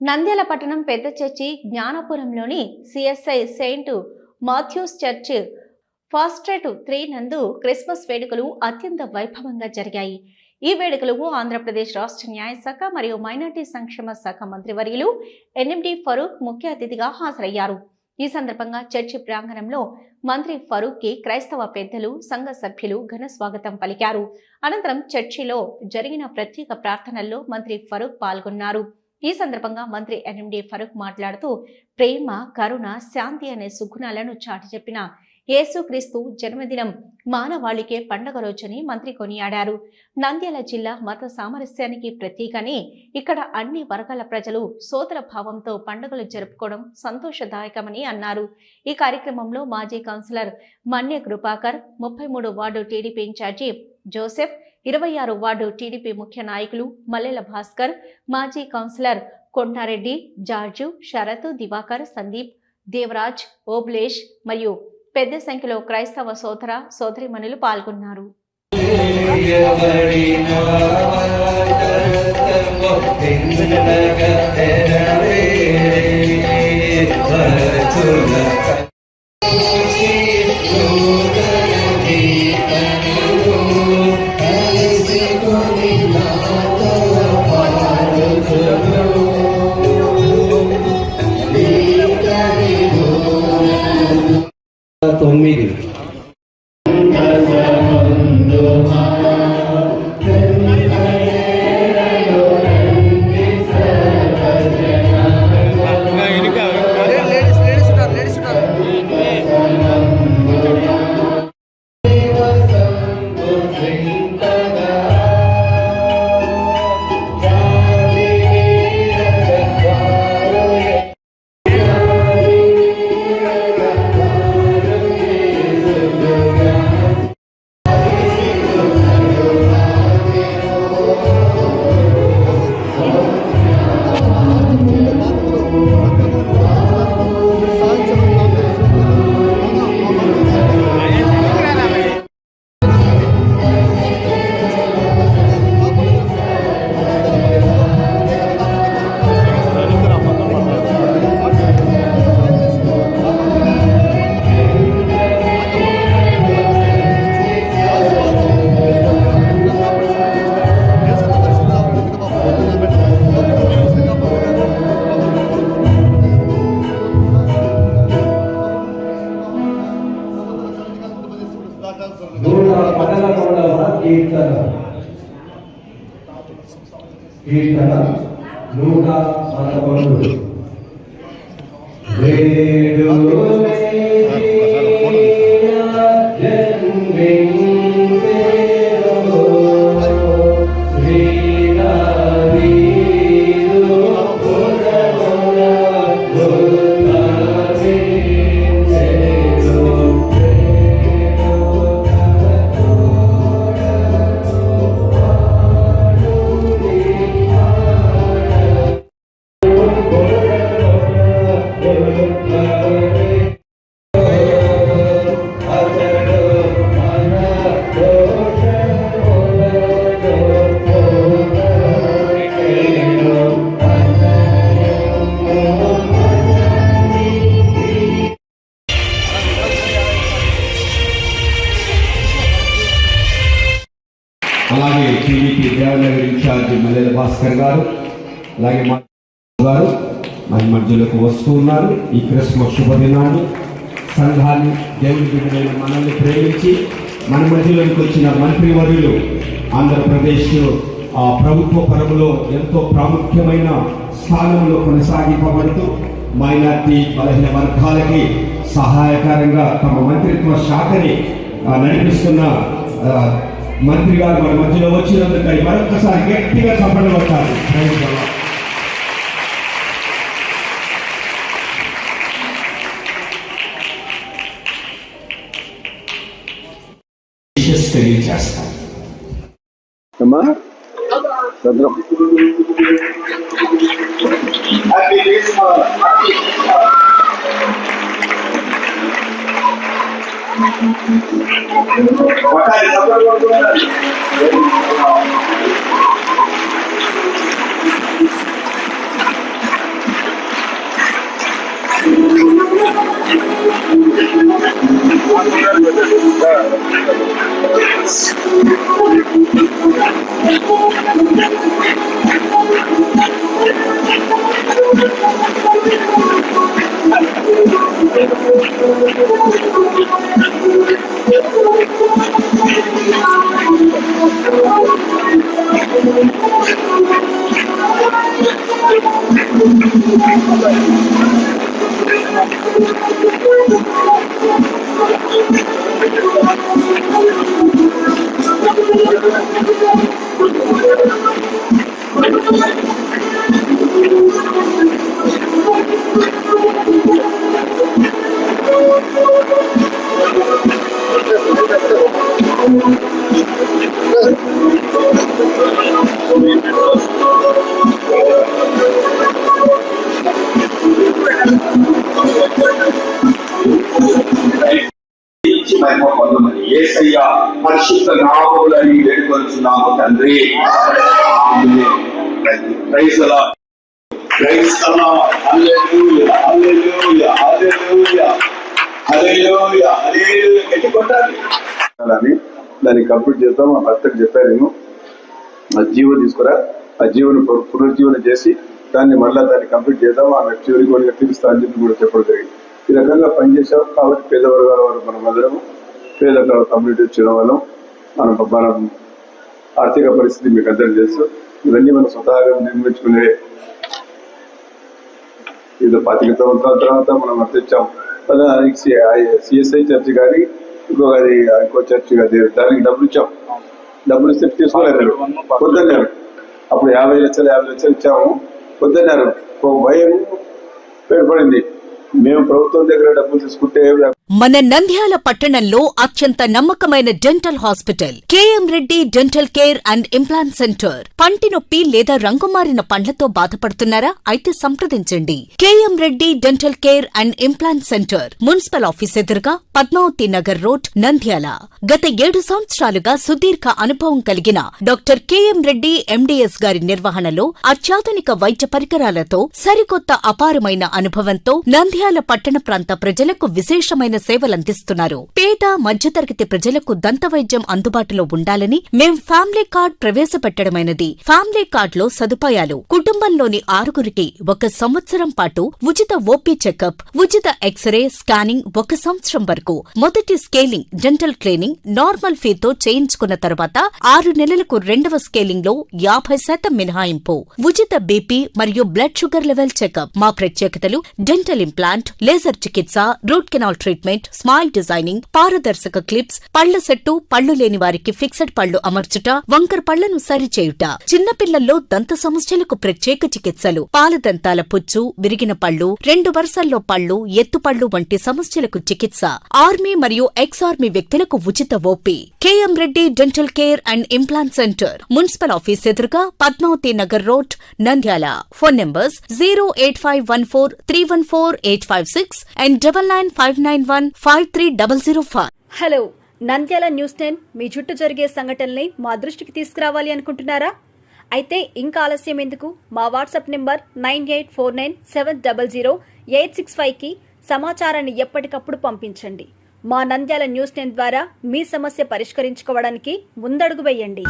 నంద్యాల పట్టణం పెద్ద చర్చి జ్ఞానపురంలోని CSI saint Matthew's church pastorate 3 నందు క్రిస్మస్ వేడుకలు అత్యంత వైభవంగా జరిగాయి. ఈ వేడుకలకు ఆంధ్రప్రదేశ్ రాష్ట్ర న్యాయశాఖ మరియు మైనార్టీ సంక్షేమ శాఖ మంత్రివర్యులు ఎన్ఎండి ఫరూక్ ముఖ్య అతిథిగా హాజరయ్యారు. ఈ సందర్భంగా చర్చి ప్రాంగణంలో మంత్రి ఫరూక్ కి క్రైస్తవ పెద్దలు, సంఘ సభ్యులు ఘన స్వాగతం పలికారు. అనంతరం చర్చిలో జరిగిన ప్రత్యేక ప్రార్థనల్లో మంత్రి ఫరూక్ పాల్గొన్నారు. ఈ సందర్భంగా మంత్రి ఎన్ఎండి ఫరూక్ మాట్లాడుతూ ప్రేమ, కరుణ, శాంతి అనే సుగుణాలను చాటి చెప్పిన యేసుక్రీస్తు జన్మదినం మానవాళికే పండగ రోజని మంత్రి కొనియాడారు. నంద్యాల జిల్లా మత సామరస్యానికి ప్రతీకని ఇక్కడ అన్ని వర్గాల ప్రజలు సోదర భావంతో పండుగలు జరుపుకోవడం సంతోషదాయకమని అన్నారు. ఈ కార్యక్రమంలో మాజీ councillor Manya Krupakar, 33 ward TDP in charge Joseph, 26 ward TDP ముఖ్య నాయకులు మల్లెల భాస్కర్, మాజీ కౌన్సిలర్ కొండారెడ్డి, జార్జు, శరత్, దివాకర్, సందీప్, దేవరాజ్, ఓబ్లేష్ మరియు పెద్ద సంఖ్యలో క్రైస్తవ సోదర సోదరీమణులు పాల్గొన్నారు. కీర్తన 111 అలాగే టీడీపీ దేవనగర్ ఇన్ఛార్జి మల్లెల భాస్కర్ గారు, అలాగే గారు మన మధ్యలోకి వస్తూ ఉన్నారు. ఈ క్రిస్మస్ శుభదినాన్ని సంఘాన్ని, దేవుని బిడ్డలైన మనల్ని ప్రేమించి మన మధ్యలోకి వచ్చిన మంత్రివర్యులు ఆంధ్రప్రదేశ్ ప్రభుత్వ పరములో ఎంతో ప్రాముఖ్యమైన స్థానంలో కొనసాగింపబడుతూ మైనార్టీ బలహీన వర్గాలకి సహాయకరంగా తమ మంత్రిత్వ శాఖని నడిపిస్తున్న మంత్రి గారు మన మధ్యలో వచ్చినందుకు మరొకసారి గట్టిగా చప్పట్లు కొట్టాలి. తెలియజేస్తాం. యేసయ్య పరిశుద్ధ నామములని వేడుకొనుచున్నాము తండ్రి. Praise the Lord. Praise the Lord. Hallelujah hallelujah hallelujah hallelujah hallelujah. గట్టి కొట్టాలి. దాన్ని కంప్లీట్ చేద్దాం. మా భర్తకు చెప్పాను, ఆ జీవో తీసుకురా, ఆ జీవోని పునర్జీవన చేసి దాన్ని కంప్లీట్ చేద్దాం, ఆ చివరికి వాళ్ళకి తీరుస్తా అని చెప్పి కూడా చెప్పడం జరిగింది. ఈ రకంగా పనిచేసాం కాబట్టి పేద వర్గాల వారు మనం అందరం పేద కమ్యూనిటీ వచ్చిన వాళ్ళం. మన ఆర్థిక పరిస్థితి మీకు అందరికీ తెలుసు. ఇవన్నీ మనం స్వతహాగా నిర్మించుకునే ఇది 25 సంవత్సరాల తర్వాత మనం తెచ్చాం. సిఎస్ఐ చర్చ్ కానీ ఇంకో చర్చ్ కానీ దానికి డబ్బులు ఇచ్చాం. డబ్బులు ఇస్తే తీసుకోలేదు, వద్దన్నారు. అప్పుడు 50 లక్షలు ఇచ్చాము, వద్దన్నారు. ఒక భయం ఏర్పడింది. మేము ప్రభుత్వం దగ్గర డబ్బులు తీసుకుంటే మన నంద్యాల పట్టణంలో అత్యంత నమ్మకమైన dental hospital KM Reddy dental care and implant centre. పంటి నొప్పి లేదా రంగుమారిన పండ్లతో బాధపడుతున్నారా? అయితే సంప్రదించండి. KM Reddy dental care and implant centre, municipal office ఎదురుగా, పద్మావతి నగర్ రోడ్, నంద్యాల. గత 7 సంవత్సరాలుగా సుదీర్ఘ అనుభవం కలిగిన డాక్టర్ కేఎం రెడ్డి ఎండిఎస్ గారి నిర్వహణలో అత్యాధునిక వైద్య పరికరాలతో సరికొత్త అపారమైన అనుభవంతో నంద్యాల పట్టణ ప్రాంత ప్రజలకు విశేషమైన సేవలందిస్తున్నారు. పేద మధ్యతరగతి ప్రజలకు దంతవైద్యం అందుబాటులో ఉండాలని మేం ఫ్యామిలీ కార్డ్ ప్రవేశపెట్టడమైనది. ఫ్యామిలీ కార్డ్ లో సదుపాయాలు: కుటుంబంలోని 6గురికి 1 సంవత్సరం పాటు ఉచిత ఓపీ చెకప్, ఉచిత ఎక్స్రే స్కానింగ్ 1 సంవత్సరం వరకు, మొదటి స్కేలింగ్ డెంటల్ క్లీనింగ్ నార్మల్ ఫీతో చేయించుకున్న తర్వాత 6 నెలలకు 2వ స్కేలింగ్ లో 50% మినహాయింపు, ఉచిత బీపీ మరియు బ్లడ్ షుగర్ లెవెల్ చెకప్. మా ప్రత్యేకతలు: డెంటల్ ఇంప్లాంట్, లేజర్ చికిత్స, root canal treatment, smile designing, పారదర్శక క్లిప్స్, పళ్ల సెట్టు, పళ్లు లేని వారికి ఫిక్స్డ్ పళ్లు అమర్చుట, వంకర పళ్లను సరిచేయుట, చిన్నపిల్లల్లో దంత సమస్యలకు ప్రత్యేక చికిత్సలు, పాలదంతాల పుచ్చు, విరిగిన పళ్లు, 2 వరుసల్లో పళ్లు, ఎత్తుపళ్లు వంటి సమస్యలకు చికిత్స, ఆర్మీ మరియు ఎక్స్ ఆర్మీ వ్యక్తులకు ఉచిత OP. KM Reddy dental care and implant centre, municipal office ఎదురుగా, Padmavathi Nagar road, Nandyal. Phone numbers 08514314856 and 9959153005. Hello, Nandyal news 10 మీ చుట్టూ జరిగే సంఘటనల్ని మా దృష్టికి తీసుకురావాలి అనుకుంటున్నారా? అయితే ఇంకా ఆలస్యం ఎందుకు? మా వాట్సాప్ నెంబర్ 9849700865కి సమాచారాన్ని ఎప్పటికప్పుడు పంపించండి. మా నంద్యాల న్యూస్ 10 ద్వారా మీ సమస్య పరిష్కరించుకోవడానికి ముందడుగు వేయండి.